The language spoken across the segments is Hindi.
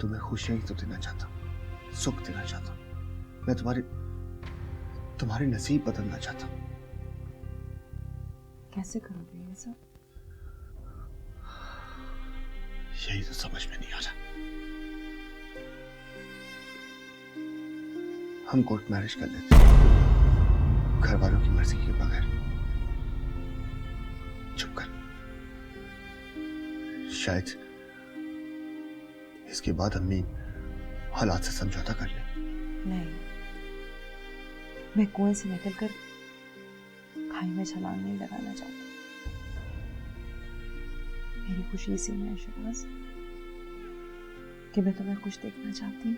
तुम्हें खुशियां ही तो देना चाहता हूँ, सुख देना चाहता हूँ। मैं तुम्हारे नसीब बदलना चाहता हूँ। कैसे करोगे ये सब? यही तो समझ में नहीं आ रहा। हम कोर्ट मैरिज कर लेते हैं, घर वालों की मर्जी के बगैर। चुप कर। शायद इसके बाद अम्मी हालात से समझौता कर ले। नहीं, मैं कुएं से निकलकर खाई में छलांग नहीं लगाना चाहती। मेरी खुशी इसी में है शहनाज, कि मैं तुम्हें खुश देखना चाहती हूँ।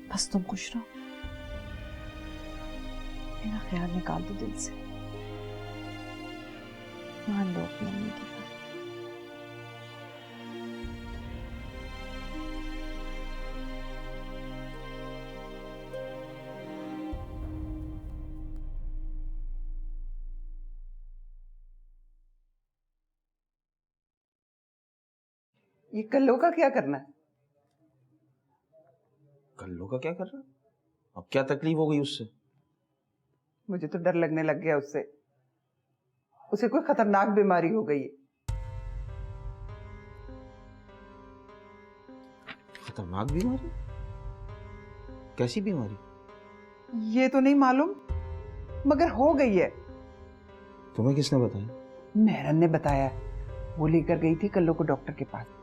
बस तुम खुश रहो, मेरा ख्याल निकाल दो दिल से। मान लो अपनी अम्मी की बात। ये कल्लो का क्या करना है? कल्लो का क्या कर रहा है? अब क्या तकलीफ हो गई उससे? मुझे तो डर लगने लग गया उससे। उसे कोई खतरनाक बीमारी हो गई है। खतरनाक बीमारी? कैसी बीमारी? ये तो नहीं मालूम, मगर हो गई है। तुम्हें किसने बताया? मेहरन ने बताया। वो लेकर गई थी कल्लो को डॉक्टर के पास।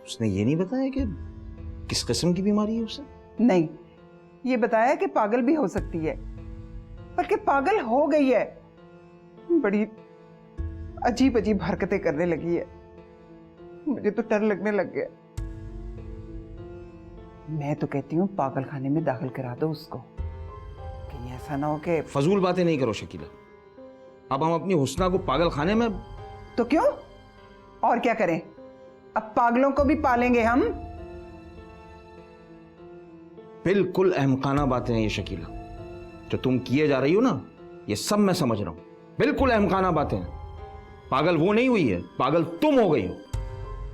उसने ये नहीं बताया कि किस किस्म की बीमारी है उसे? नहीं, ये बताया कि पागल भी हो सकती है, पर कि पागल हो गई है। बड़ी अजीब अजीब हरकतें करने लगी है। मुझे तो डर लगने लग गया। मैं तो कहती हूँ पागल खाने में दाखिल करा दो उसको, कहीं ऐसा ना हो कि। फजूल बातें नहीं करो शकीला। अब हम अपनी हुस्ना को पागल खाने में। तो क्यों, और क्या करें? अब पागलों को भी पालेंगे हम। बिल्कुल अहमकाना बातें हैं ये शकीला, जो तुम किए जा रही हो ना, ये सब मैं समझ रहा हूं। बिल्कुल अहमकाना बातें हैं। पागल वो नहीं हुई है, पागल तुम हो गई हो।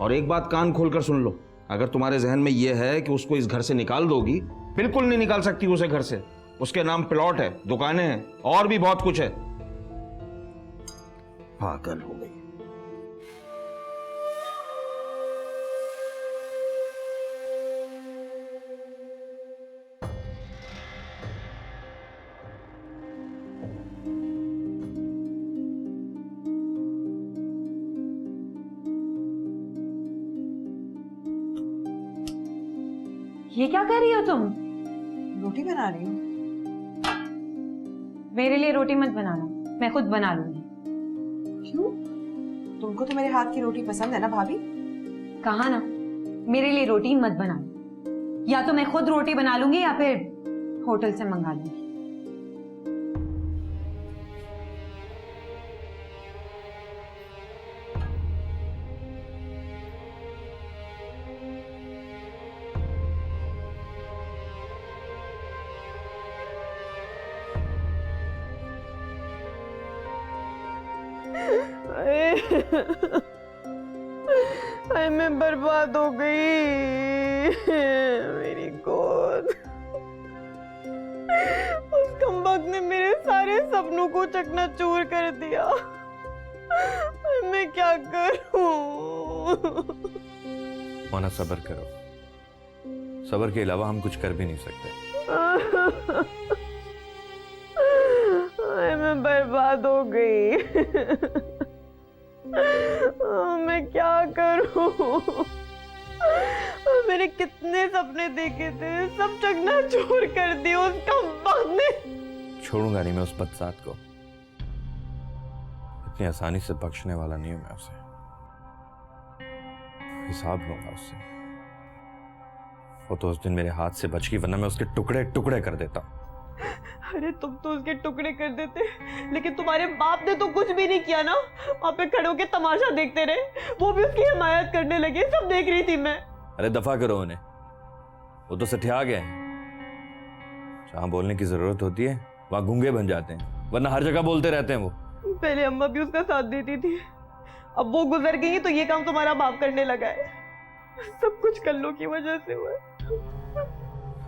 और एक बात कान खोलकर सुन लो, अगर तुम्हारे जहन में यह है कि उसको इस घर से निकाल दोगी, बिल्कुल नहीं निकाल सकती उसे घर से। उसके नाम प्लॉट है, दुकानें हैं, और भी बहुत कुछ है। पागल हो गई। ये क्या कर रही हो तुम? रोटी बना रही हूँ। मेरे लिए रोटी मत बनाना, मैं खुद बना लूंगी। क्यों? तुमको तो मेरे हाथ की रोटी पसंद है ना भाभी? कहा ना, मेरे लिए रोटी मत बनाना। या तो मैं खुद रोटी बना लूंगी या फिर होटल से मंगा लूंगी। अरे मैं बर्बाद हो गई। मेरी गोद। उस कमबख्त ने मेरे सारे सपनों को चकनाचूर कर दिया। मैं क्या करूं? मोना सब्र करो, सब्र के अलावा हम कुछ कर भी नहीं सकते। मैं बर्बाद हो गई। मैं क्या करूं? मैंने कितने सपने देखे थे, सब चकनाचूर कर दिए उस कमबख्त ने। छोड़ूंगा नहीं मैं उस बदसात को, इतनी आसानी से बख्शने वाला नहीं हूं मैं उसे। हिसाब लूंगा उससे। वो तो उस दिन मेरे हाथ से बच गई, वरना मैं उसके टुकड़े टुकड़े कर देता। अरे तुम तो उसके टुकड़े कर देते, लेकिन तुम्हारे बाप ने तो कुछ भी नहीं किया ना। वहां पे खड़े होके तमाशा देखते रहे, वो भी उसकी हिमायत करने लगे, सब देख रही थी मैं। अरे दफा करो उन्हें, वो तो सठिया गए। जहां बोलने की जरूरत होती है वहां गूंगे बन जाते हैं, वरना हर जगह बोलते रहते हैं वो। पहले अम्मा भी उसका साथ देती थी, अब वो गुजर गई तो ये काम तुम्हारा बाप करने लगा है। सब कुछ कल्लो की वजह से हुआ है।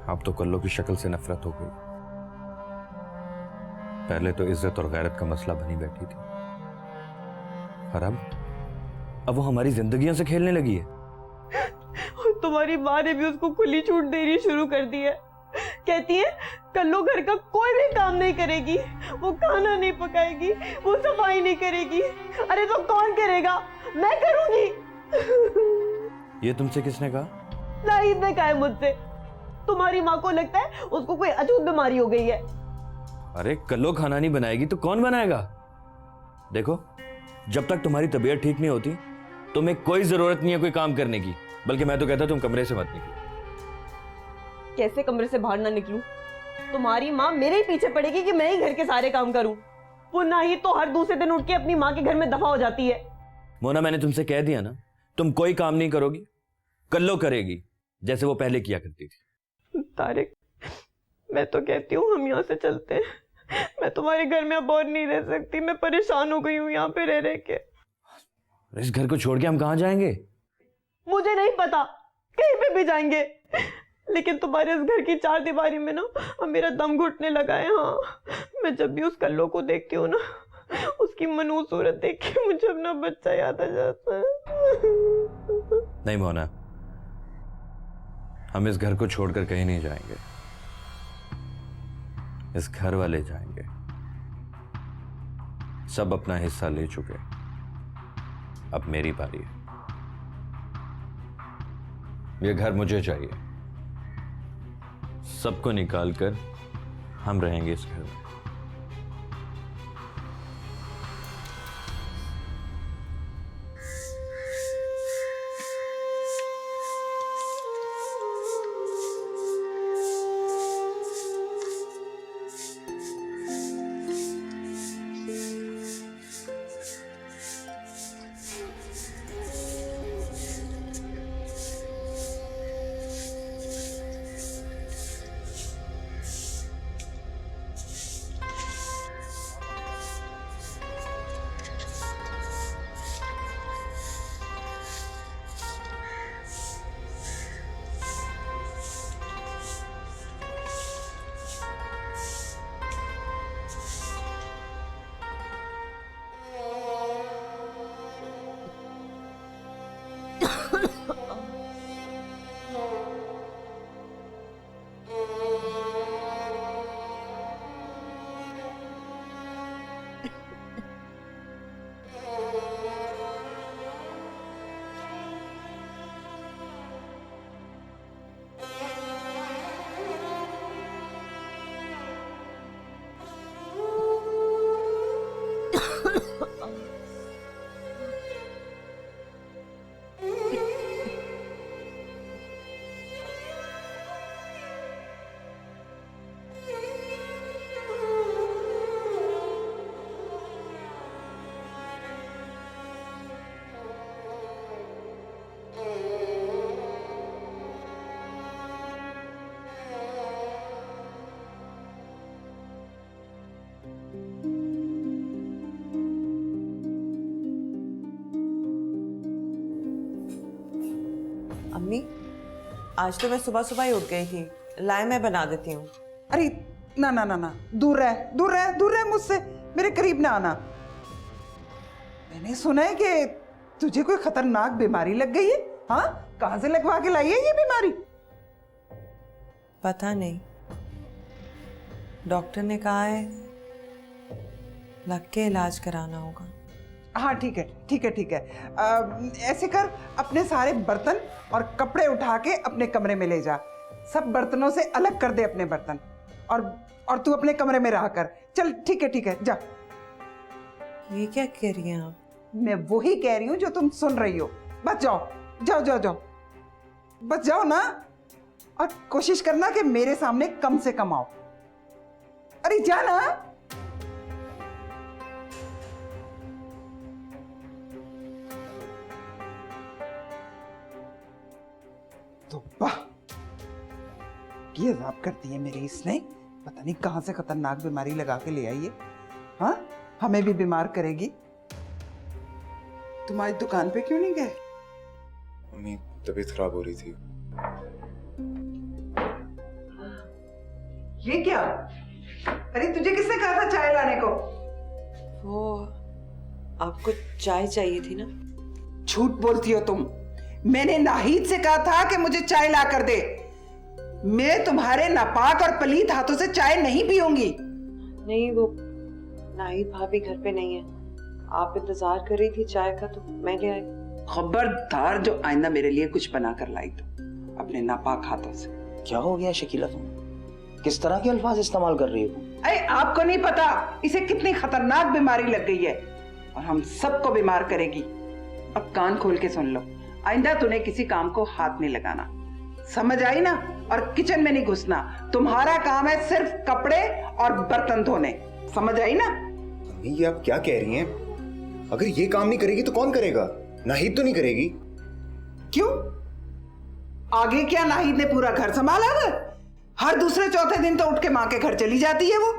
अब तो कल्लो की शक्ल से नफरत हो गई। पहले तो इज्जत और गैरत का मसला बनी बैठी थी, और अब वो हमारी जिंदगियों से खेलने लगी है। और तुम्हारी माँ ने भी उसको खुली छूट देनी शुरू कर दी है। कहती है कल्लो घर का कोई भी काम नहीं करेगी, वो खाना नहीं पकाएगी, वो सफाई नहीं करेगी। अरे तो कौन करेगा? मैं करूंगी। ये तुमसे किसने कहा? नाहिद ने कहा है मुझसे। तुम्हारी माँ को लगता है उसको कोई अछूत बीमारी हो गई है। अरे कल्लो खाना नहीं बनाएगी तो कौन बनाएगा? देखो, जब तक तुम्हारी तबीयत ठीक नहीं होती तुम्हें कोई जरूरत नहीं है कोई काम करने की। बल्कि मैं तो कहता तुम कमरे से मत निकलो। कैसे कमरे से बाहर ना निकलूं? तुम्हारी माँ मेरे ही पीछे पड़ेगी कि मैं ही घर के सारे काम करूं। वो नाहिद तो हर दूसरे दिन उठ के अपनी माँ के घर में दफा हो जाती है। मोना, मैंने तुमसे कह दिया ना, तुम कोई काम नहीं करोगी, कल्लो करेगी, जैसे वो पहले किया करती थी। तारिक, मैं तो कहती हूँ हम यहाँ से चलते हैं। मैं तुम्हारे घर में अब और नहीं रह सकती। मैं परेशान हो गई हूँ यहाँ पे रह के। इस घर को छोड़ के हम कहाँ जाएंगे? मुझे नहीं पता, कहीं पे भी जाएंगे, लेकिन तुम्हारे इस घर की चार दीवारी में ना अब मेरा दम घुटने लगा है। हाँ, मैं जब भी उस कल्लो को देखती हूँ ना, उसकी मनहूस सूरत देख के मुझे अपना बच्चा याद आ जाता है। नहीं मोना, हम इस घर को छोड़कर कहीं नहीं जाएंगे। इस घर वाले जाएंगे। सब अपना हिस्सा ले चुके, अब मेरी बारी है। ये घर मुझे चाहिए। सबको निकालकर हम रहेंगे इस घर में। अम्मी, आज तो मैं सुबह सुबह ही उठ गई थी। लाए मैं बना देती हूँ। अरे ना ना ना ना, दूर रह, दूर रह, दूर रह मुझसे, मेरे करीब ना आना। मैंने सुना है कि तुझे कोई खतरनाक बीमारी लग गई है। हाँ, कहाँ से लगवा के लाई है ये बीमारी? पता नहीं, डॉक्टर ने कहा है लग के इलाज कराना होगा। हाँ ठीक है, ठीक है, ठीक है। ऐसे कर, अपने सारे बर्तन और कपड़े उठा के अपने कमरे में ले जा। सब बर्तनों से अलग कर दे अपने बर्तन, और तू अपने कमरे में रहा कर। चल ठीक है, ठीक है, जा। ये क्या कह रही हैं आप? मैं वही कह रही हूँ जो तुम सुन रही हो। बस जाओ, जाओ जाओ जाओ, बस जाओ ना। और कोशिश करना कि मेरे सामने कम से कम आओ। अरे जा ना। तो वाह, ये अज़ाब करती है मेरी इसने। पता नहीं कहां से खतरनाक बीमारी लगा के ले आई है। हाँ, हमें भी बीमार करेगी। तुम्हारी दुकान पे क्यों नहीं गए? मम्मी तबीयत खराब हो रही थी। ये क्या? अरे तुझे किसने कहा था चाय लाने को? वो आपको चाय चाहिए थी ना? झूठ बोलती हो तुम। मैंने नाहिद से कहा था कि मुझे चाय ला कर दे। मैं तुम्हारे नापाक और पलीत हाथों से चाय नहीं पीऊंगी। नहीं, वो नाहिद भाभी घर पे नहीं है। आप इंतजार कर रही थी चाय का तो मैं ले आई। खबरदार जो आइंदा मेरे लिए कुछ बना कर लाई तो अपने नापाक हाथों से। क्या हो गया शकीला, तुम किस तरह के अल्फाज इस्तेमाल कर रही हो? अरे आपको नहीं पता इसे कितनी खतरनाक बीमारी लग गई है और हम सबको बीमार करेगी। अब कान खोल के सुन लो, आइंदा तूने किसी काम को हाथ नहीं लगाना, समझ आई ना? और किचन में नहीं घुसना। तुम्हारा काम है सिर्फ कपड़े और बर्तन धोने, समझ आई ना? अम्मी ये आप क्या कह रही हैं? अगर ये काम नहीं करेगी तो कौन करेगा? नाहिद तो नहीं करेगी? क्यों? आगे क्या नाहिद ने पूरा घर संभाला है? हर दूसरे चौथे दिन तो उठ के माँ के घर चली जाती है वो।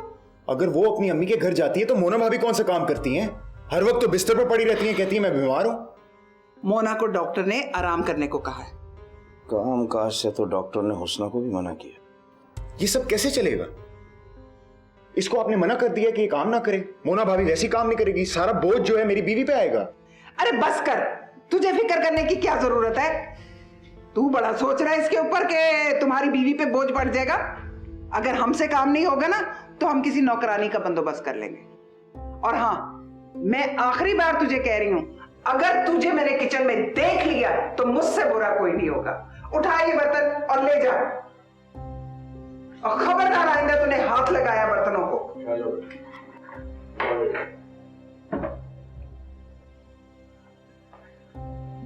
अगर वो अपनी अम्मी के घर जाती है तो मोना भाभी कौन सा काम करती हैं? हर वक्त तो बिस्तर पर पड़ी रहती हैं, कहती है मैं बीमार हूं। मोना को डॉक्टर ने आराम करने को कहा है। काम काज से तो डॉक्टर ने हुस्ना को भी मना किया। ये सब कैसे चलेगा? इसको आपने मना कर दिया कि ये काम ना करे। मोना भाभी वैसी काम नहीं करेगी, सारा बोझ जो है मेरी बीवी पे आएगा। अरे बस कर, तुझे फिक्र करने की क्या जरूरत है? तू बड़ा सोच रहा है इसके ऊपर कि तुम्हारी बीवी पे बोझ बढ़ जाएगा। अगर हमसे काम नहीं होगा ना तो हम किसी नौकरानी का बंदोबस्त कर लेंगे। और हाँ, मैं आखिरी बार तुझे कह रही हूं, अगर तुझे मेरे किचन में देख लिया तो मुझसे बुरा कोई नहीं होगा। उठा ये बर्तन और ले जा, और खबरदार आइंदा तूने हाथ लगाया बर्तनों को।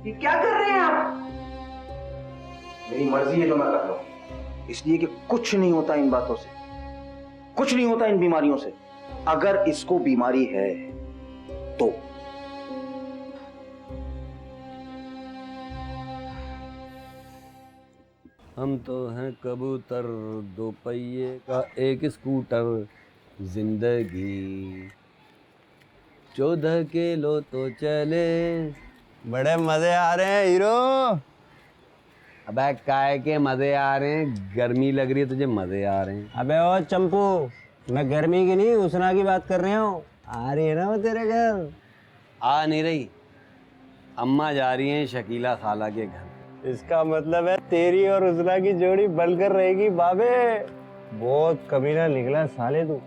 ये क्या कर रहे हैं आप? मेरी मर्जी है जो मैं कर रहा हूं, इसलिए कि कुछ नहीं होता इन बातों से, कुछ नहीं होता इन बीमारियों से। अगर इसको बीमारी है तो हम तो हैं कबूतर, दो पहिए का एक स्कूटर, जिंदगी 14 किलो तो चले। बड़े मजे आ रहे हैं हीरो। अबे काय के मजे आ रहे हैं? गर्मी लग रही है तुझे, मजे आ रहे हैं? अबे ओ चंपू, मैं गर्मी की नहीं उष्णा की बात कर रही हूँ। आ रही है ना वो तेरे घर? आ नहीं रही, अम्मा जा रही हैं शकीला खाला के घर। इसका मतलब है तेरी और उष्णा की जोड़ी बनकर रहेगी बाबे। बहुत कमीना निकला साले तू।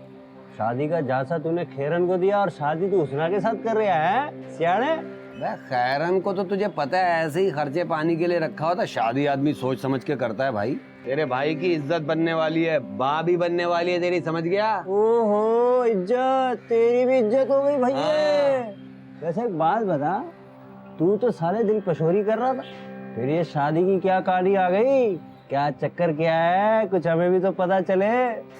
शादी का झांसा तूने खैरन को दिया और शादी तू उष्णा के साथ कर रहा है सियाने। खैरन को तो तुझे पता है ऐसे ही खर्चे पानी के लिए रखा होता। शादी आदमी सोच समझ के करता है भाई। तेरे भाई की इज्जत बनने वाली है, माँ भी बनने वाली है तेरी, समझ गया? ओहो, इज्जत, तेरी भी इज्जत हो गई भैया। वैसे एक बात बता, तू तो सारे दिन पशोरी कर रहा था, फिर ये शादी की क्या कहानी आ गई? क्या चक्कर क्या है? कुछ हमें भी तो पता चले।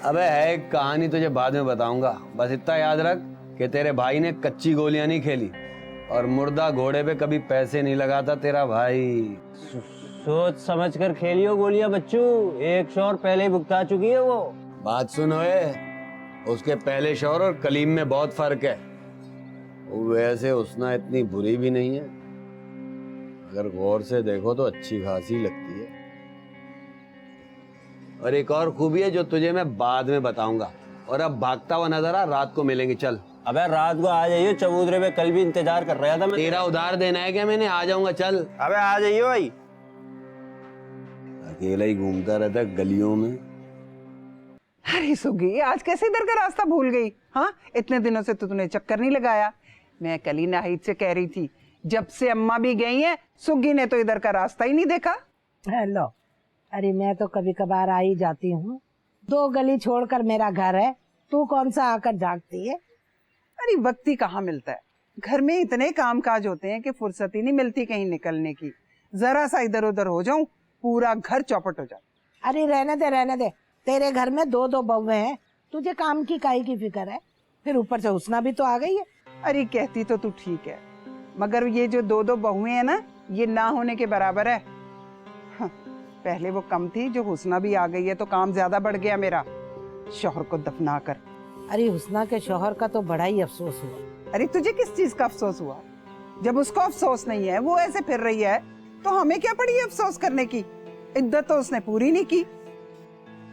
अबे है एक कहानी, तुझे बाद में बताऊंगा। बस इतना याद रख कि तेरे भाई ने कच्ची गोलियां नहीं खेली और मुर्दा घोड़े पे कभी पैसे नहीं लगाता तेरा भाई। सोच समझ कर खेलियो गोलियां बच्चू, एक शौर पहले ही भुगता चुकी है वो। बात सुन ओए, उसके पहले शौर और कलीम में बहुत फर्क है। वैसे उसना इतनी बुरी भी नहीं है, अगर गौर से देखो तो अच्छी खासी लगती है। और एक और खूबी है जो तुझे मैं बाद में बताऊंगा। और अब भागता हुआ नजर आ, रात को मिलेंगे, चल। अबे रात को आ जाइयो चबूतरे पे, कल भी इंतजार कर रहा था मैं। तेरा उधार देना है क्या मैंने? आ जाऊंगा, चल। अबे आ जाइयो भाई। अकेला ही घूमता रहता गलियों में। अरे सुगी, आज कैसे इधर का रास्ता भूल गई? हाँ, इतने दिनों से तो तूने चक्कर नहीं लगाया। मैं कल ही नाहिद से कह रही थी, जब से अम्मा भी गई हैं, सुगी ने तो इधर का रास्ता ही नहीं देखा। हेलो, अरे मैं तो कभी कभार आ ही जाती हूँ। 2 गली छोड़कर मेरा घर है, तू कौन सा आकर जागती है? अरे वक्त ही कहाँ मिलता है, घर में इतने काम काज होते हैं कि फुर्सत ही नहीं मिलती कहीं निकलने की। जरा सा इधर उधर हो जाऊं, पूरा घर चौपट हो जाता। अरे रहने दे, तेरे घर में 2 बहुएं हैं, तुझे काम की काई की फिक्र है? फिर ऊपर से हुस्ना भी तो आ गई है। अरे कहती तो तू ठीक है, मगर ये जो 2 बहुएं हैं ना, ये ना होने के बराबर है। हाँ, पहले वो कम थी, जो हुस्ना भी आ गई है तो काम ज्यादा बढ़ गया मेरा, शौहर को दफना कर। अरे हुस्ना के शौहर का तो बड़ा ही अफसोस हुआ। अरे तुझे किस चीज का अफसोस हुआ? जब उसको अफसोस नहीं है, वो ऐसे फिर रही है तो हमें क्या पड़ी अफसोस करने की? इद्दत तो उसने पूरी नहीं की,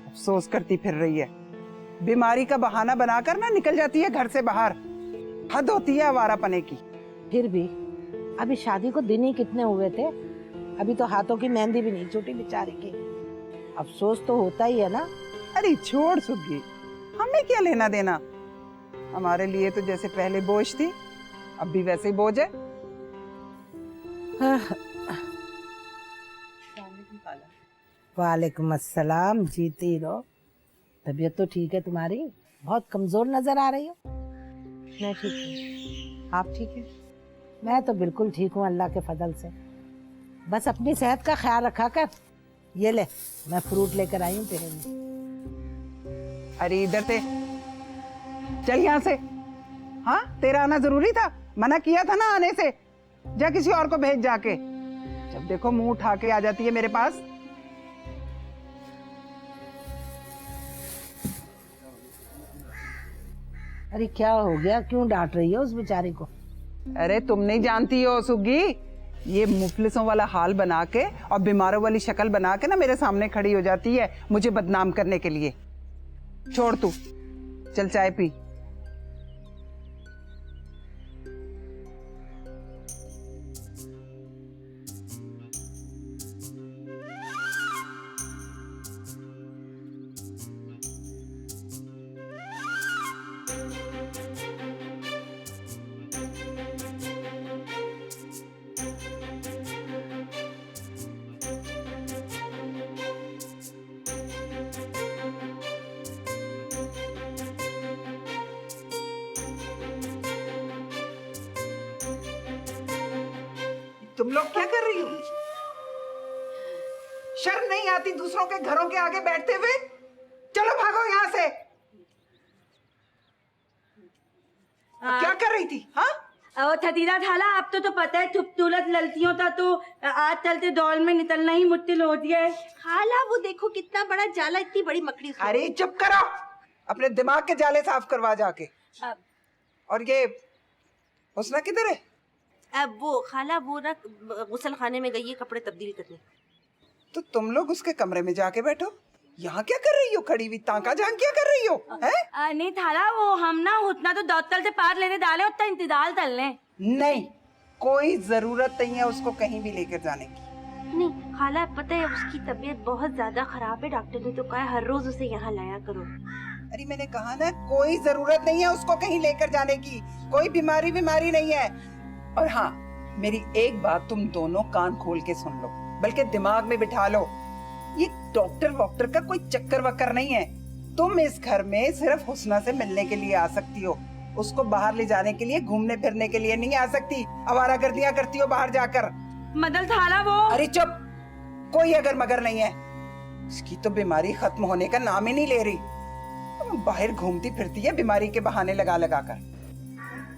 अफसोस करती फिर रही है। बीमारी का बहाना बनाकर ना निकल जाती है घर से बाहर। हद होती है आवारापने की। फिर भी अभी शादी को दिन ही कितने हुए थे, अभी तो हाथों की मेहंदी भी नहीं छूटी बेचारी की। अफसोस तो होता ही है ना। अरे छोड़ सुग्गी, हमें क्या लेना देना। हमारे लिए तो जैसे पहले बोझ थी, अब भी वैसे ही बोझ है। वालेकुम अस्सलाम, जीती रहो। तबीयत तो ठीक है तुम्हारी? बहुत कमजोर नजर आ रही हो। मैं ठीक हूँ, आप ठीक है? मैं तो बिल्कुल ठीक हूँ अल्लाह के फजल से। बस अपनी सेहत का ख्याल रखा कर। ये ले, मैं फ्रूट लेकर आई हूँ तेरे लिए। अरे इधर से चल, यहाँ से। हाँ, तेरा आना जरूरी था? मना किया था ना आने से। जा किसी और को भेज जाके। जब देखो मुंह उठा के आ जाती है मेरे पास। अरे क्या हो गया, क्यों डांट रही हो उस बेचारी को? अरे तुम नहीं जानती हो सुगी, ये मुफलिसों वाला हाल बना के और बीमारों वाली शक्ल बना के ना मेरे सामने खड़ी हो जाती है मुझे बदनाम करने के लिए। छोड़ तू, चल चाय पी। तुम लोग क्या कर रही हो? शर्म नहीं आती दूसरों के घरों के आगे बैठते हुए? चलो भागो यहाँ से। क्या कर रही थी? हाँ, ओ थदीरा थाला, आप तो पता है खूबसूरत लड़कियों का तो आज चलते दौड़ में निकलना ही मुश्किल हो गया है। खाला वो देखो कितना बड़ा जाला, इतनी बड़ी मकड़ी। अरे चुप करो, अपने दिमाग के जाले साफ करवा जाके। और ये हुस्ना किधर है? अब वो खाला वो ना गुसल खाने में गई है कपड़े तब्दील करने। तो तुम लोग उसके कमरे में जाके बैठो। यहाँ क्या कर रही हो खड़ी हुई? तांका जान क्या कर रही हो? हैं? नहीं थाला, वो हम ना उतना तो दौतल से पार लेने डाले, उतना इंतजार कर लें। नहीं, कोई जरूरत नहीं है उसको कहीं भी लेकर जाने की। नहीं खाला, पता है उसकी तबीयत बहुत ज्यादा खराब है, डॉक्टर ने तो कहा हर रोज उसे यहाँ लाया करो। अरे मैंने कहा ना, कोई जरूरत नहीं है उसको कहीं लेकर जाने की। कोई बीमारी नहीं है। और हाँ, मेरी एक बात तुम दोनों कान खोल के सुन लो, बल्कि दिमाग में बिठा लो। ये डॉक्टर वॉक्टर का कोई चक्कर वक्कर नहीं है। तुम इस घर में सिर्फ हुस्ना से मिलने के लिए आ सकती हो, उसको बाहर ले जाने के लिए, घूमने फिरने के लिए नहीं आ सकती। आवारागर्दियां करती हो बाहर जाकर। मदल थाला वो। अरे चुप, कोई अगर मगर नहीं है। इसकी तो बीमारी खत्म होने का नाम ही नहीं ले रही। बाहर घूमती फिरती है बीमारी के बहाने लगा लगा कर।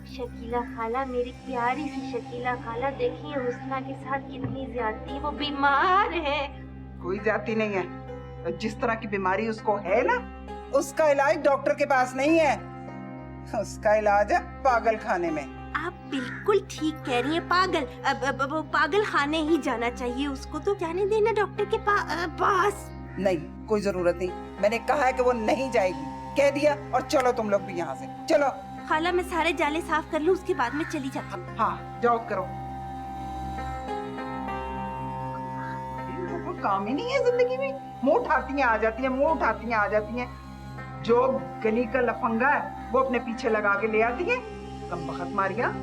शकीला खाला, मेरी प्यारी सी शकीला खाला, देखिए हुस्ना के साथ कितनी ज्यादती, वो बीमार है। कोई जाती नहीं है। जिस तरह की बीमारी उसको है ना, उसका इलाज डॉक्टर के पास नहीं है, उसका इलाज है पागल खाने में। आप बिल्कुल ठीक कह रही हैं, पागल पागल खाने ही जाना चाहिए उसको। तो जाने देना डॉक्टर के पास। नहीं, कोई जरूरत नहीं। मैंने कहा है कि वो नहीं जाएगी, कह दिया। और चलो तुम लोग भी यहाँ से चलो। खाला मैं सारे जाले साफ कर लूं, उसके बाद में चली जाती हूँ। हाँ जाओ करो। कोई काम ही नहीं है जिंदगी में। मुंह उठाती हैं आ जाती हैं, मुंह उठाती हैं आ जाती हैं। जो गली का लफंगा है वो अपने पीछे लगा के ले आती है। कम बखत मारिया।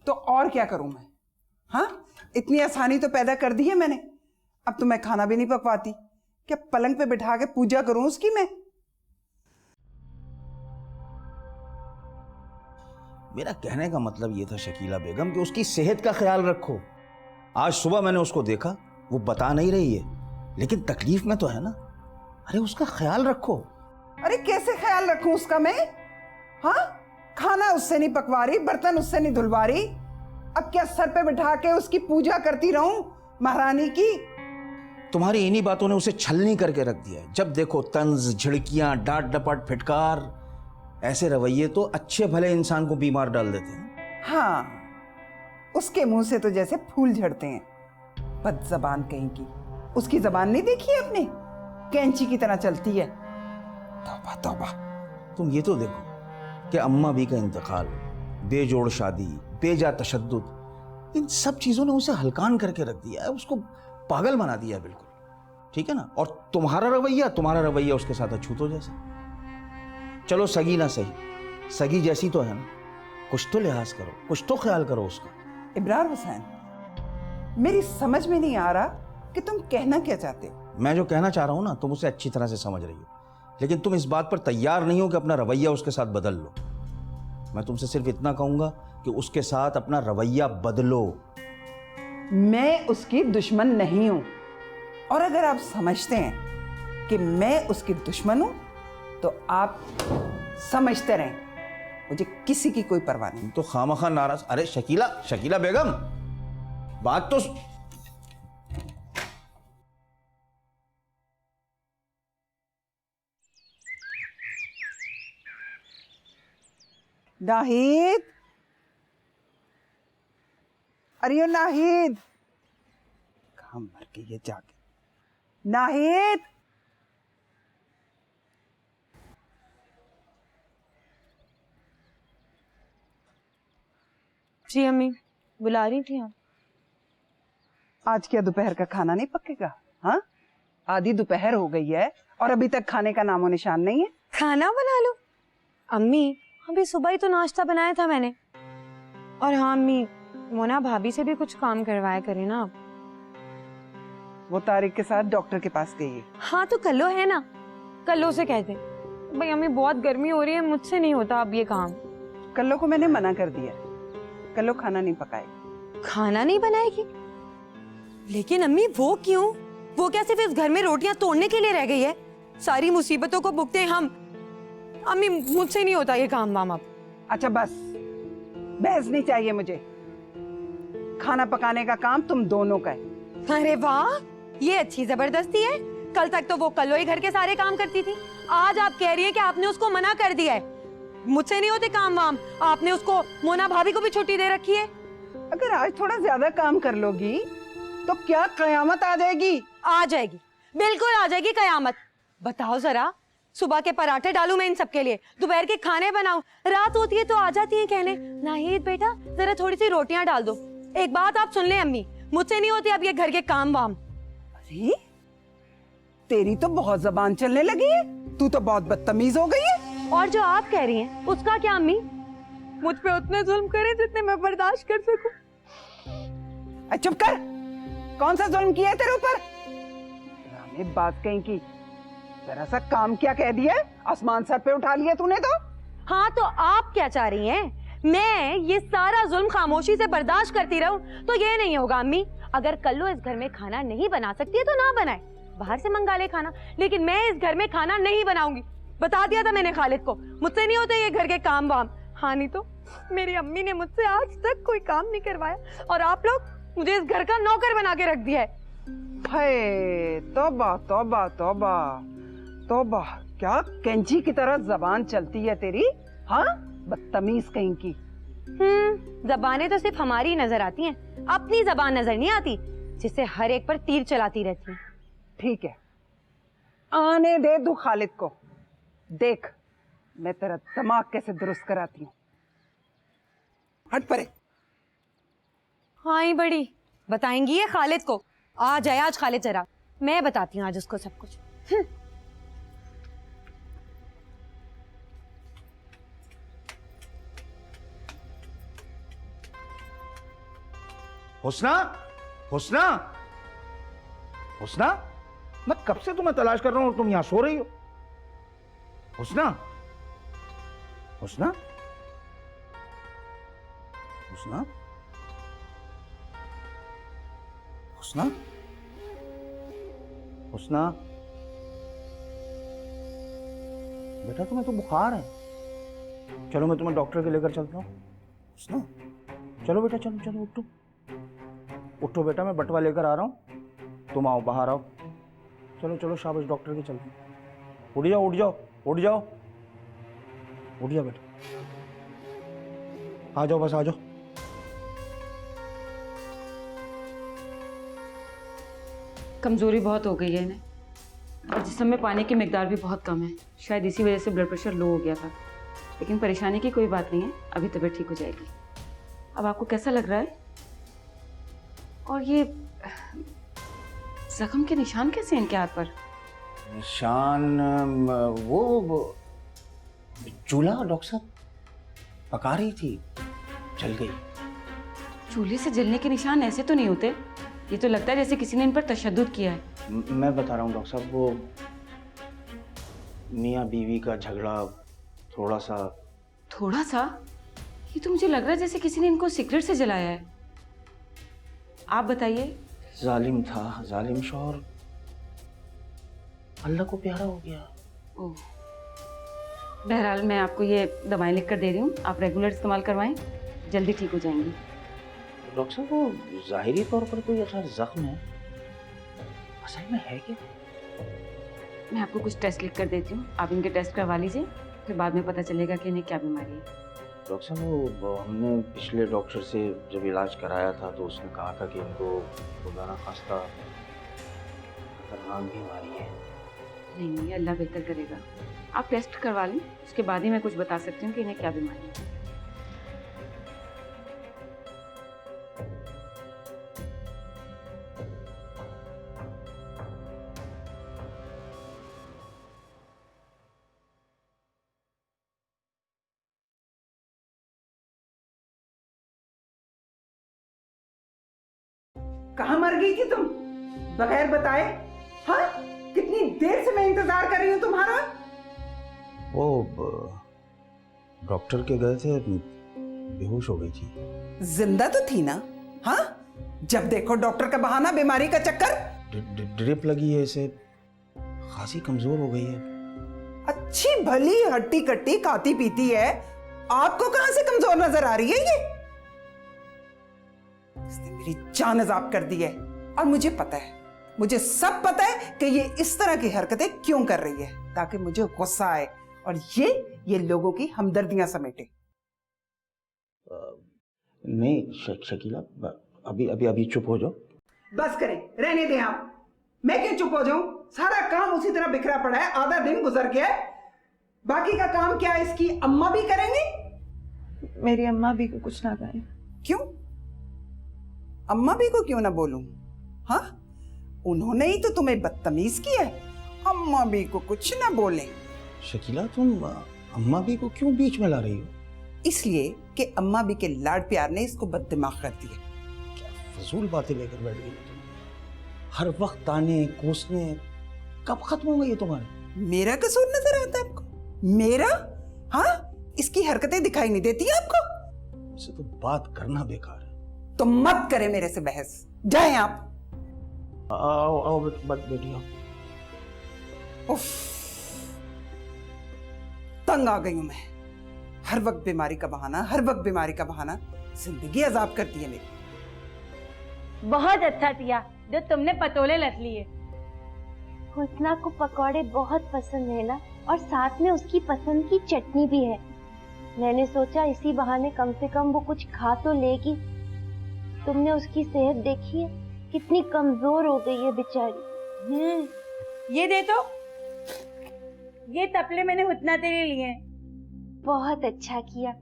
तो और क्या करूं मैं? हाँ, इतनी आसानी तो पैदा कर दी है मैंने। अब तो मैं खाना भी नहीं पकवाती। क्या पलंग पे बिठा के पूजा करूं उसकी मैं? मेरा कहने का मतलब ये था शकीला बेगम कि उसकी सेहत का ख्याल रखो। आज सुबह मैंने उसको देखा, वो बता नहीं रही है, लेकिन तकलीफ में तो है ना। अरे उसका ख्याल रखो। अरे कैसे ख्याल रखूं उसका मैं? हाँ, खाना उससे नहीं पकवा रही, बर्तन उससे नहीं धुलवा रही। अब क्या सर पे बिठा के उसकी पूजा करती रहूं महारानी की? तुम्हारी इन्हीं बातों ने उसे छलनी करके रख दिया है। जब देखो तंज, झिड़कियां, डांट डपट, फिटकार। ऐसे रवैये तो अच्छे भले इंसान को बीमार डाल देते हैं। हाँ, उसके मुंह से तो जैसे फूल झड़ते हैं। बद जबान कहीं की। उसकी जबान नहीं देखी है आपने? कैंची की तरह चलती है। तौबा तौबा। तुम ये तो देखो कि अम्मा भी का इंतकाल, बेजोड़ शादी, बेजा तशद्दुद, इन सब चीजों ने उसे हलकान करके रख दिया है, उसको पागल बना दिया बिल्कुल। ठीक है ना? और तुम्हारा रवैया उसके साथ अछूतों जैसा। चलो सगी ना सही, सगी जैसी तो है ना, कुछ तो लिहाज करो, कुछ तो ख्याल करो उसका। इब्रार हुसैन, मेरी समझ में नहीं आ रहा कि तुम कहना क्या चाहते हो। मैं जो कहना चाह रहा हूं ना, तुम उसे अच्छी तरह से समझ रही हो, लेकिन तुम इस बात पर तैयार नहीं हो कि अपना रवैया उसके साथ बदल लो। मैं तुमसे सिर्फ इतना कहूंगा कि उसके साथ अपना रवैया बदलो। मैं उसकी दुश्मन नहीं हूं, और अगर आप समझते हैं कि मैं उसकी दुश्मन हूं तो आप समझते रहें, मुझे किसी की कोई परवाह नहीं। तो खामखा नाराज। अरे शकीला बेगम, बात तो नाहिद, अरे ओ नाहिद, कहाँ मर गई ये जाके। नाहिद, जी अम्मी, बुला रही थी आप? आज क्या दोपहर का खाना नहीं पकेगा? हाँ, आधी दोपहर हो गई है और अभी तक खाने का नामो निशान नहीं है। खाना बना लो अम्मी, अभी सुबह ही तो नाश्ता बनाया था मैंने। और हाँ अम्मी, मोना भाभी से भी कुछ काम करवाया करें ना आप। वो तारिक के साथ डॉक्टर के पास गई है। हाँ तो कल्लो है ना, कल्लो से कहते भाई अम्मी बहुत गर्मी हो रही है, मुझसे नहीं होता अब ये काम। कल्लो को मैंने मना कर दिया, कल्लो खाना नहीं पकाएगी। खाना नहीं बनाएगी? लेकिन अम्मी वो क्यों? वो क्या सिर्फ इस घर में रोटियां तोड़ने के लिए रह गई है? सारी मुसीबतों को भुगते हैं हम। अम्मी मुझसे नहीं होता ये काम वाम अब। अच्छा बस, बहस नहीं चाहिए मुझे। खाना पकाने का काम तुम दोनों का है। अरे वाह, ये अच्छी जबरदस्ती है। कल तक तो वो कल्लो ही घर के सारे काम करती थी, आज आप कह रही है कि आपने उसको मना कर दिया है। मुझसे नहीं होते काम वाम, आपने उसको मोना भाभी को भी छुट्टी दे रखी है। अगर आज थोड़ा ज्यादा काम कर लोगी तो क्या कयामत आ जाएगी? आ जाएगी, बिल्कुल आ जाएगी कयामत। बताओ जरा, सुबह के पराठे डालूं मैं इन सबके लिए, दोपहर के खाने बनाऊं, रात होती है तो आ जाती है कहने नाहिद बेटा जरा थोड़ी सी रोटियां डाल दो। एक बात आप सुन ले अम्मी, मुझसे नहीं होती अब ये घर के काम वाम। अरे तेरी तो बहुत जबान चलने लगी है, तू तो बहुत बदतमीज हो गई है। और जो आप कह रही हैं उसका क्या अम्मी? मुझ पे उतने जुल्म करे जितने मैं बर्दाश्त कर सकूं। चुप कर, कौन सा जुल्म किया है तेरे ऊपर? बात कहीं की, जरा सा काम क्या कह दिया, आसमान सर पे उठा लिया तूने तो। हाँ तो आप क्या चाह रही हैं? मैं ये सारा जुल्म खामोशी से बर्दाश्त करती रहूं तो ये नहीं होगा अम्मी। अगर कल्लू इस घर में खाना नहीं बना सकती है तो ना बनाए, बाहर से मंगा ले खाना, लेकिन मैं इस घर में खाना नहीं बनाऊंगी। बता दिया था मैंने खालिद को, मुझसे नहीं होते ये घर के काम वाम। हाँ नहीं तो मेरी अम्मी ने मुझसे आज तक कोई काम नहीं करवाया और आप लोग मुझे इस घर का नौकर बना के रख दिया है। हाय तौबा तौबा तौबा तौबा, क्या कैंची की तरह जबान चलती है तेरी। हाँ, बदतमीज कहीं की। जबानें तो सिर्फ हमारी नजर आती हैं, अपनी जबान नजर नहीं आती जिससे हर एक पर तीर चलाती रहती है। ठीक है, आने दे तू खालिद को, देख मैं तेरा दिमाग कैसे दुरुस्त कराती हूँ। हट परे। हाँ ही बड़ी बताएंगी ये खालिद को। आ जाए आज खालिद जरा, मैं बताती हूँ आज उसको सब कुछ। हुस्ना, हुस्ना, हुस्ना, मैं कब से तुम्हें तलाश कर रहा हूं और तुम यहां सो रही हो। हुस्ना, हुस्ना, हुस्ना, हुस्ना, हुस्ना, बेटा तुम्हें तो बुखार है, चलो मैं तुम्हें डॉक्टर के लेकर चलता हूँ। हुस्ना, चलो बेटा, चलो चलो, उठो उठो बेटा, मैं बटवा लेकर आ रहा हूँ, तुम आओ, बाहर आओ। चलो चलो शाबाश, डॉक्टर के चलते हैं। उठ जाओ उठ जाओ उठ जाओ उठ जाओ बेटा, आ जाओ बस आ जाओ। कमजोरी बहुत हो गई है इन्हें और जिस्म में पानी की मिकदार भी बहुत कम है। शायद इसी वजह से ब्लड प्रेशर लो हो गया था, लेकिन परेशानी की कोई बात नहीं है, अभी तबीयत ठीक हो जाएगी। अब आपको कैसा लग रहा है? और ये जख्म के निशान कैसे हैं इनके हाथ पर? निशान वो चूल्हा डॉक्टर साहब पका रही थी, जल गई। चूल्हे से जलने के निशान ऐसे तो नहीं होते, ये तो लगता है जैसे किसी ने इन पर तशद्दुद किया है। मैं बता रहा हूँ डॉक्टर साहब, वो मियाँ बीवी का झगड़ा थोड़ा सा। थोड़ा सा? ये तो मुझे लग रहा है जैसे किसी ने इनको सिगरेट से जलाया है। आप बताइए। जालिम था, जालिम शौहर अल्लाह को प्यारा हो गया। ओह, बहरहाल मैं आपको ये दवाएं लिख कर दे रही हूँ, आप रेगुलर इस्तेमाल करवाएं, जल्दी ठीक हो जाएंगी। डॉक्टर साहब वो जाहिरी तौर पर कोई ऐसा जख्म है, असल में है क्या? मैं आपको कुछ टेस्ट लिख कर देती हूँ, आप इनके टेस्ट करवा लीजिए, फिर बाद में पता चलेगा कि इन्हें क्या बीमारी है। डॉक्टर साहब वो हमने पिछले डॉक्टर से जब इलाज कराया था तो उसने कहा था कि इनको खुदा ना खास्ता खतरनाक बीमारी है। नहीं नहीं, अल्लाह बेहतर करेगा, आप टेस्ट करवा लें, उसके बाद ही मैं कुछ बता सकती हूँ कि इन्हें क्या बीमारी है। कहाँ मर गई थी तुम बगैर बताए? हाँ, कितनी देर से मैं इंतजार कर रही हूँ तुम्हारा। वो डॉक्टर के गए थे, बेहोश हो गई थी। जिंदा तो थी ना? हाँ, जब देखो डॉक्टर का बहाना, बीमारी का चक्कर। ड्रिप लगी है इसे, खासी कमजोर हो गई है। अच्छी भली हट्टी कट्टी खाती पीती है, आपको कहां से कमजोर नजर आ रही है ये? इसने मेरी जान अजाब कर दी है और मुझे पता है, मुझे सब पता है कि ये इस तरह की हरकतें क्यों कर रही है, ताकि मुझे गुस्सा आए और ये लोगों की हमदर्दियां समेटे। नहीं शकीला, अभी अभी अभी चुप हो जाओ। बस करें, रहने दें आप। मैं क्यों चुप हो जाऊं? सारा काम उसी तरह बिखरा पड़ा है, आधा दिन गुजर गया है, बाकी का काम क्या इसकी अम्मा भी करेंगी? मेरी अम्मा भी को कुछ ना कहें। क्यों? अम्मा भी को क्यों ना बोलूं? हाँ, उन्होंने ही तो तुम्हें बदतमीज किया है, अम्मा भी को कुछ ना बोले। शकीला तुम अम्मा भी को क्यों बीच में ला रही हो? इसलिए कि अम्मा भी के लाड प्यार ने इसको बददिमाग कर दिया। क्या फजूल बातें लेकर बैठ गई तुम? हर वक्त ताने कोसने, कब खत्म होंगे ये तुम्हारे? मेरा कसूर नजर आता है आपको? मेरा? हाँ, इसकी हरकतें दिखाई नहीं देती आपको? इसे तो बात करना बेकार है। तो मत करे मेरे से बहस, जाएं आप। आओ आओ बेटी आओ। उफ, तंग आ गई हूं मैं। हर वक्त बीमारी का बहाना, हर वक्त बीमारी का बहाना, जिंदगी अजाब करती है मेरी। बहुत अच्छा किया जो तुमने पतोले लत लिए। हुस्ना को पकौड़े बहुत पसंद है ना, और साथ में उसकी पसंद की चटनी भी है। मैंने सोचा इसी बहाने कम से कम वो कुछ खा तो लेगी। तुमने उसकी सेहत देखी है, कितनी कमजोर हो गई है बेचारी। ये दे तो, ये तपले मैंने हुस्ना तेरे लिए। बहुत अच्छा किया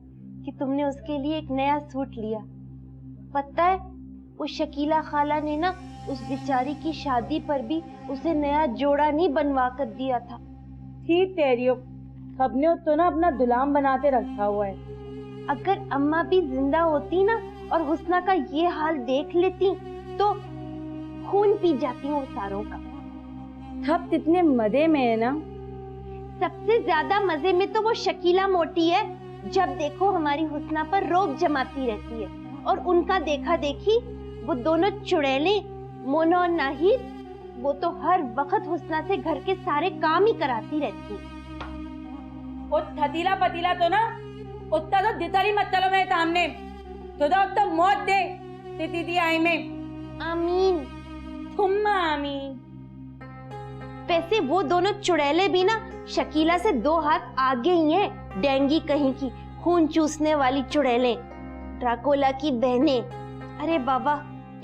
कि तुमने उसके लिए एक नया सूट लिया। पता है, वो शकीला खाला ने ना उस बेचारी की शादी पर भी उसे नया जोड़ा नहीं बनवा कर दिया था। ठीक कह रही हो, सबने तो ना अपना गुलाम बनाते रखा हुआ है। अगर अम्मा भी जिंदा होती ना और हुस्ना का ये हाल देख लेती तो खून पी जाती हूँ सारों का। सब कितने मजे में है ना। सबसे ज्यादा मजे में तो वो शकीला मोटी है, जब देखो हमारी हुस्ना पर रोब जमाती रहती है, और उनका देखा देखी वो दोनों चुड़ैले मोना और नाहिद, वो तो हर वक्त हुस्ना से घर के सारे काम ही कराती रहती है। और थतीला पतीला तो ना उत्ता तो दितारी मत चलो मेरे सामने, तो मौत दे दीदी आई में। आमीन। थुम्मा आमीन। वैसे वो दोनों चुड़ैले भी ना शकीला से 2 हाथ आगे ही हैं। डेंगी कहीं की, खून चूसने वाली चुड़ैलें, ड्राकोला की बहनें। अरे बाबा,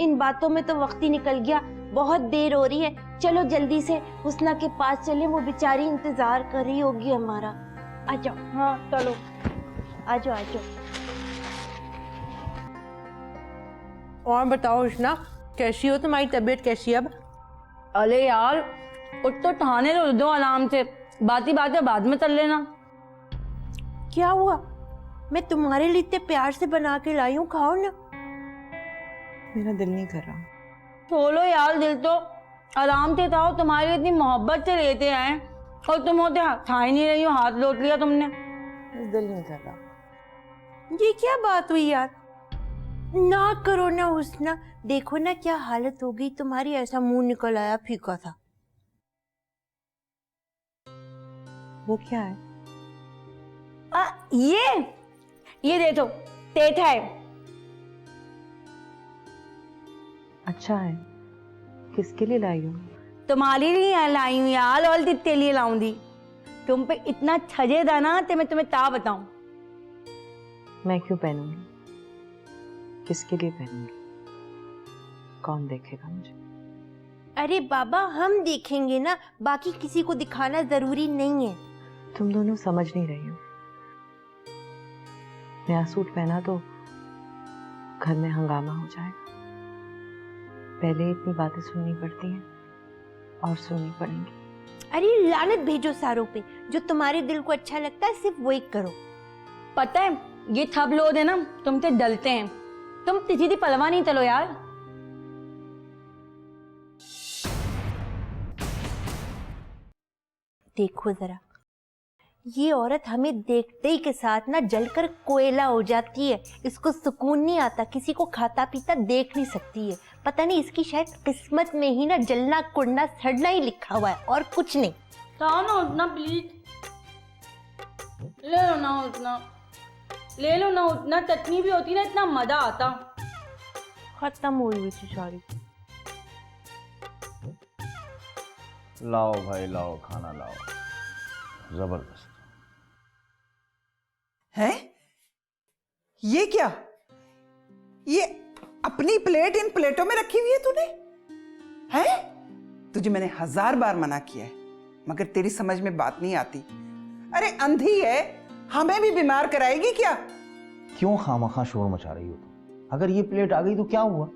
इन बातों में तो वक्त ही निकल गया, बहुत देर हो रही है। चलो जल्दी से हुस्ना के पास चले, वो बेचारी इंतजार कर रही होगी हमारा। आ जाओ। हाँ चलो। आ जाओ आ जाओ। और बताओ हुस्ना, कैसी हो? तुम्हारी तबीयत कैसी है अब? अरे यार, उठ तो ठहाने दो आराम से, बाती बातें बाद में कर लेना। क्या हुआ? मैं तुम्हारे लिए इतने प्यार से बना के लाई हूँ, खाओ ना। मेरा दिल नहीं कर रहा। छोड़ो यार, दिल तो आराम से खाओ, तुम्हारी इतनी मोहब्बत से लेते आए और तुम होते खा ही नहीं रही हो, हाथ लौट लिया तुमने। दिल नहीं कर रहा। ये क्या बात हुई यार? ना करो ना हुस्ना, देखो ना क्या हालत हो गई तुम्हारी, ऐसा मुंह निकल आया फीका था। वो क्या है? ये दे दो, तेज है। अच्छा है, किसके लिए लाई हो? तुम्हारे लिए लाई हूँ यार, और किसके लिए लाऊंगी? तुम पे इतना छजेदा ना, तो मैं तुम्हें क्या बताऊं। मैं क्यों पहनूंगी? किसके लिए पहनूंगी? कौन देखेगा मुझे? अरे बाबा, हम देखेंगे ना, बाकी किसी को दिखाना जरूरी नहीं है। तुम दोनों समझ नहीं रही हो। नया सूट पहना तो घर में हंगामा हो जाएगा। पहले इतनी बातें सुननी पड़ती हैं और सुननी पड़ेंगी। अरे लानत भेजो सारों पे, जो तुम्हारे दिल को अच्छा लगता है सिर्फ वही करो। पता है, ये थब लोग है ना, तुमसे डलते हैं। तुम सीधी पलवा नहीं चलो यार। देखो जरा, ये औरत हमें देखते ही के साथ ना जलकर कोयला हो जाती है। इसको सुकून नहीं आता, किसी को खाता पीता देख नहीं सकती है। पता नहीं, इसकी शायद किस्मत में ही ना जलना कुड़ना सड़ना ही लिखा हुआ है, और कुछ नहीं। खाओ ना उतना, प्लीज ले लो ना उतना, ले लो ना उतना। चटनी भी होती ना, इतना मजा आता। खत्म हुई थी सारी। लाओ भाई लाओ, खाना लाओ, जबरदस्त। हैं? ये क्या? ये अपनी प्लेट इन प्लेटों में रखी हुई है तूने? हैं? तुझे मैंने 1000 बार मना किया है, मगर तेरी समझ में बात नहीं आती। अरे अंधी है, हमें भी बीमार कराएगी क्या? क्यों खामखा शोर मचा रही हो तुम? अगर ये प्लेट आ गई तो क्या हुआ?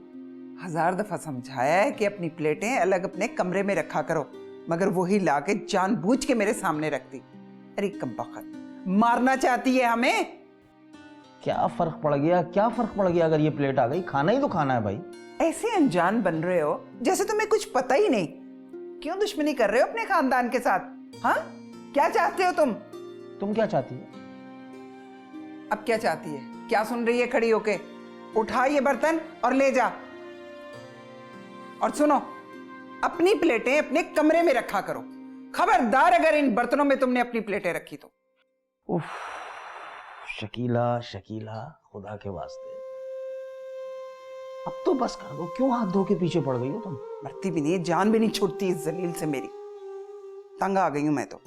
1000 दफा समझाया है कि अपनी प्लेटें अलग अपने कमरे में रखा करो, मगर वही लाके जानबूझ के मेरे सामने रखती। अरे कमबख्त, मारना चाहती है हमें। क्या फर्क पड़ गया, क्या फर्क पड़ गया? अगर ये प्लेट आ गई, खाना ही तो खाना है भाई। ऐसे अनजान बन रहे हो जैसे तुम्हें कुछ पता ही नहीं। क्यों दुश्मनी कर रहे हो अपने खानदान के साथ? हाँ, क्या चाहते हो तुम? तुम क्या चाहती हो? अब क्या चाहती है? क्या सुन रही है खड़ी होके? उठा ये बर्तन और ले जा। और सुनो, अपनी प्लेटें अपने कमरे में रखा करो। खबरदार अगर इन बर्तनों में तुमने अपनी प्लेटें रखी तो। उफ, शकीला शकीला, खुदा के वास्ते अब तो बस कर दो। क्यों हाथ धो के पीछे पड़ गई हो तुम? मरती भी नहीं, जान भी नहीं छूटती इस जलील से मेरी। तंग आ गई हूं मैं तो।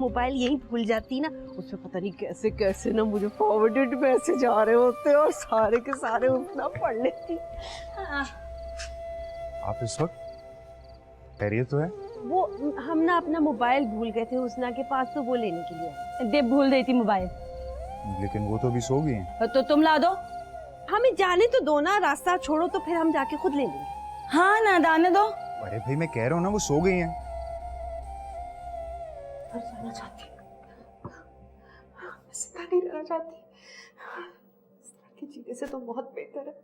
मोबाइल यही भूल जाती ना, उसमें पता नहीं कैसे कैसे ना मुझे फॉरवर्डेड मैसेज आ रहे होते और सारे के सारे उतना पढ़ लेती। आप इस वक्त खैरियत तो है? वो हम ना अपना मोबाइल भूल गए थे हुस्ना के पास, तो वो लेने के लिए। दे भूल गई थी मोबाइल। लेकिन वो तो अभी सो गई हैं। तो तुम ला दो। हमें जाने तो दो ना, रास्ता छोड़ो तो फिर हम जाके खुद ले लेंगे। हाँ ना, दाने दो। अरे भाई मैं कह रहा हूँ ना, वो सो गई हैं। जाना चाहती, जिंदा नहीं रहना चाहती। इस तरह के जीने से तो बहुत बेहतर है।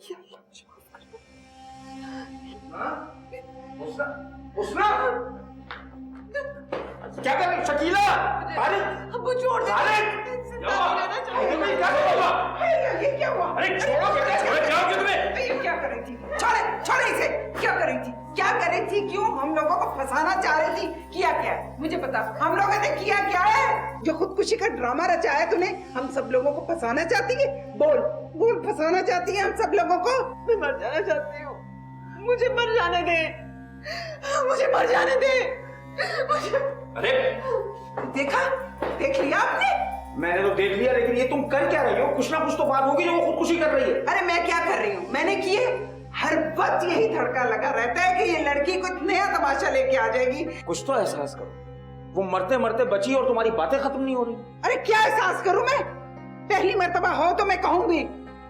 या अल्लाह मुझे माफ कर दे। क्या कर रही शकीला? वो छोड़ दे। ये क्या हुआ? अरे छोड़ो बेटा, छोड़ो, क्या हो गया तुम्हें? ये क्या कर रही थी? छोड़े इसे। क्या कर रही थी? क्या कर रही थी? क्यों हम लोगों को फंसाना चाह रही थी? किया क्या है? मुझे बता, हम लोगों ने किया क्या है? जो खुदकुशी का ड्रामा रचा है तूने, हम सब लोगों को फंसाना चाहती है? बोल बोल, फंसाना चाहती है हम सब लोगों को? मैं मर जाना चाहती हूँ, मुझे मर जाने दे, मुझे मर जाने दे, मुझे। अरे देखा, देख लिया आपने? मैंने तो देख लिया, लेकिन ये तुम कर क्या रही हो? कुछ ना कुछ तो बात होगी जो वो खुदकुशी कर रही है। अरे मैं क्या कर रही हूँ? मैंने किए? हर वक्त यही धड़का लगा रहता है कि ये लड़की कुछ नया तमाशा लेके आ जाएगी। कुछ तो एहसास करो, वो मरते मरते बची और तुम्हारी बातें खत्म नहीं हो रही। अरे क्या एहसास करूं मैं? पहली मर्तबा हो तो मैं कहूंगी,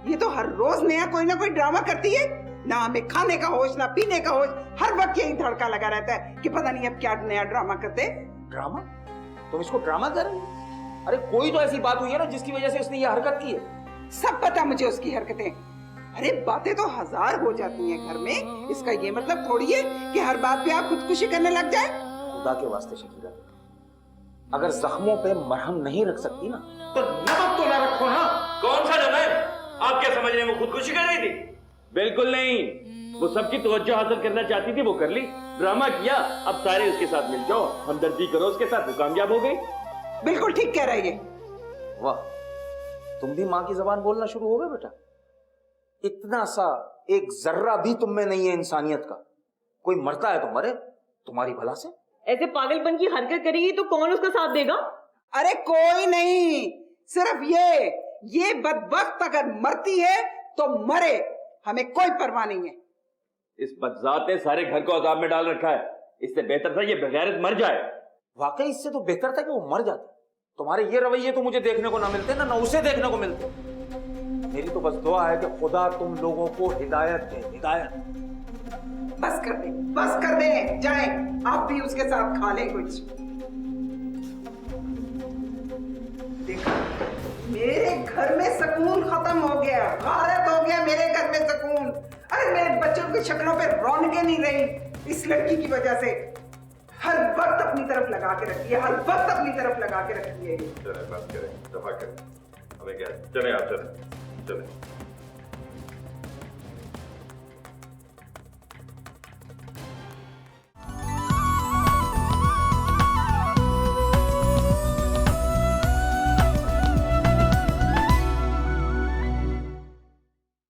ये तो हर रोज नया कोई ना कोई ड्रामा करती है। ना हमें खाने का होश, ना पीने का होश, हर वक्त यही धड़का लगा रहता है कि पता नहीं अब क्या नया ड्रामा करते। ड्रामा? तुम इसको ड्रामा कर रही हो? अरे कोई तो ऐसी बात हुई है ना जिसकी वजह से उसने ये हरकत की है। सब पता मुझे उसकी हरकतें। अरे बातें तो हजार हो जाती हैं घर में, इसका ये मतलब थोड़ी है कि हर बात पे आप खुदकुशी करने लग जाए। खुदा के वास्ते शकीला, अगर जख्मों पे मरहम नहीं रख सकती ना तो नमक तो ना रखो ना। कौन सा नमक? आप क्या समझ रहे हैं वो खुदकुशी कर रही थी? बिल्कुल नहीं, वो सबकी तवज्जो हासिल करना चाहती थी, वो कर ली, ड्रामा किया, अब सारे उसके साथ मिल जाओ, हमदर्दी करो उसके साथ, वो कामयाब हो गई। बिल्कुल ठीक कह रही है। वाह, तुम भी माँ की जबान बोलना शुरू हो गए बेटा। इतना सा एक जर्रा भी तुम में नहीं है इंसानियत का। कोई मरता है तो मरे, तुम्हारी भला से। ऐसे पागलपन की हरकत करेगी तो कौन उसका साथ देगा? अरे कोई नहीं, सिर्फ ये बदबख्त अगर मरती है तो मरे, हमें कोई परवाह नहीं है। इस बदजात ने सारे घर को अजाब में डाल रखा है, इससे बेहतर था ये बेगैरत मर जाए। वाकई इससे तो बेहतर था कि वो मर जाते। तुम्हारे ये रवैये तो मुझे देखने को ना मिलते ना उसे देखने को मिलते। मेरी तो बस दुआ है कि खुदा तुम लोगों को हिदायत दे, हिदायत। बस कर दे, जाए आप भी उसके साथ खा लें कुछ। देखा, मेरे घर में सुकून खत्म हो गया, गारत हो गया मेरे घर में सुकून। अरे मेरे बच्चों की शक्लों पे रौनकें नहीं रही इस लड़की की वजह से। हर वक्त अपनी तरफ लगा के रखी है, हर वक्त अपनी तरफ लगा के रखी है। चले बात करें, दफा करें, हमें क्या, चले आप चले।